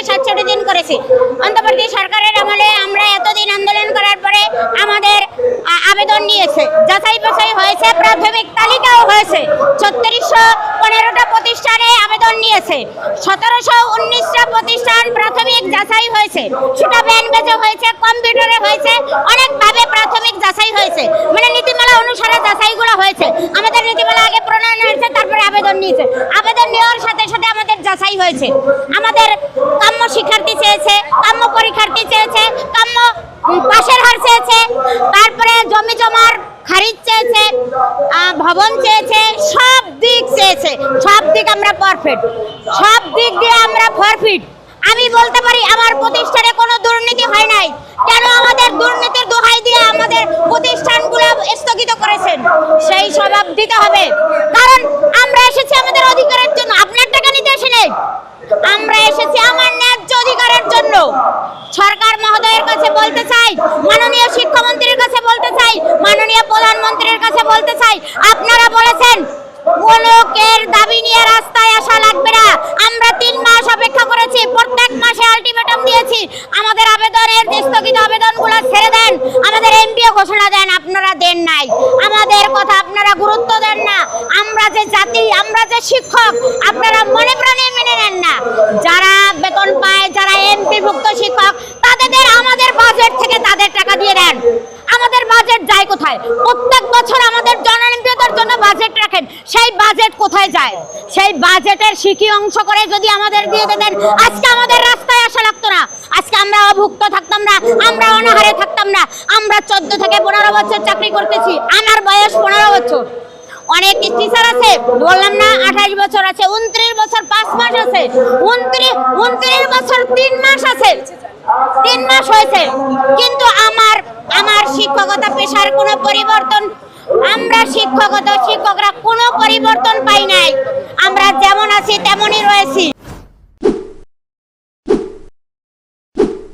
67 দিন করেছি। অন্তর্বর্তী সরকারের আমলে আমরা এতদিন আন্দোলন করার পরে আমাদের আবেদন নিয়েছে, যাচাই বাছাই হয়েছে, প্রাথমিক তালিকাও হয়েছে। 3615টা প্রতিষ্ঠানে আবেদন নিয়েছে, 1719টা প্রতিষ্ঠান প্রাথমিক যাচাই হয়েছে, সেটা ব্যানবেজে হয়েছে, কম্পিউটারে হয়েছে, অনেকভাবে প্রাথমিক যাচাই হয়েছে, মানে নীতিমালা অনুসারে যাচাইগুলো হয়েছে। আমাদের নীতিমালা আগে প্রণয়ন হয়েছে, তারপরে আবেদন নিয়েছে, আবেদন নেওয়ার সাথে সাথে আমাদের যাচাই হয়েছে। আমাদের কাম্য শিক্ষার্থী চেয়েছে, কাম্য পরীক্ষার্থী চেয়েছে, কাম্য পাশের হার চেয়েছে, তারপরে জমি জমার খারিজ চেয়েছে, ভবন চেয়েছে, সব দিক চেয়েছে। সব দিক আমরা পারফেক্ট, সব দিক দিয়ে আমরা পারফেক্ট। আমি বলতে পারি আমার প্রতিষ্ঠানে কোনো দুর্নীতি হয় নাই। কেন আমাদের দুর্নীতির দোহাই দিয়ে আমাদের প্রতিষ্ঠানগুলো স্থগিত করেছেন? সেই জবাব দিতে হবে, কারণ আমরা এসেছি আমাদের অধিকারের জন্য। আপনার টাকা নিতে আসি নাই, আমরা এসেছি আমার ন্যায্য অধিকারের জন্য। সরকার মহোদয়ের কাছে বলতে চাই, মাননীয় শিক্ষামন্ত্রীর কাছে বলতে চাই, মাননীয় প্রধানমন্ত্রীর কাছে বলতে চাই, আপনারা বলেছেন কোনকের দাবি নিয়ে রাস্তায় আসা লাগবে না। আমরা 3 মাস অপেক্ষা করেছি, প্রত্যেক মাসে আলটিমেটাম দিয়েছি, আমাদের আবেদনের স্থগিত আবেদনগুলো ছেড়ে দেন, আমাদের এমপিও ঘোষণা দেন, আপনারা দেন নাই। আমাদের কথা আপনারা গুরুত্ব দেন না। আমরা যে জাতি, আমরা যে শিক্ষক, আপনারা মনে প্রাণে মেনে নেন না। যারা বেতন পায়, যারা এমপিভুক্ত শিক্ষক, তাদের আমাদের বাজেট থেকে তাদের টাকা দিয়ে দেন। আমাদের বাজেট যায় কোথায়? প্রত্যেক বছর আমাদের জননেতাদের জন্য বাজেট রাখেন, সেই বাজেট কোথায় যায়? সেই বাজেটের সিকি অংশ করে যদি আমাদের দিয়ে দিতেন, আজকে আমাদের রাস্তায় আসা লাগতো না, আজকে আমরা অভুক্ত থাকতাম না, আমরা অনাহারে থাকতাম না। আমরা 14 থেকে 15 বছর চাকরি করতেছি, আমার বয়স 15 বছর। অনেক টিচার আছে, বললাম না 28 বছর আছে, 29 বছর 5 মাস আছে, 29 বছর 3 মাস আছে, 3 মাস হয়েছে। কিন্তু আমার শিক্ষকতা পেশার কোনো পরিবর্তন, আমরা শিক্ষকরা কোনো পরিবর্তন পাই নাই। আমরা যেমন আছি তেমনই রয়েছি।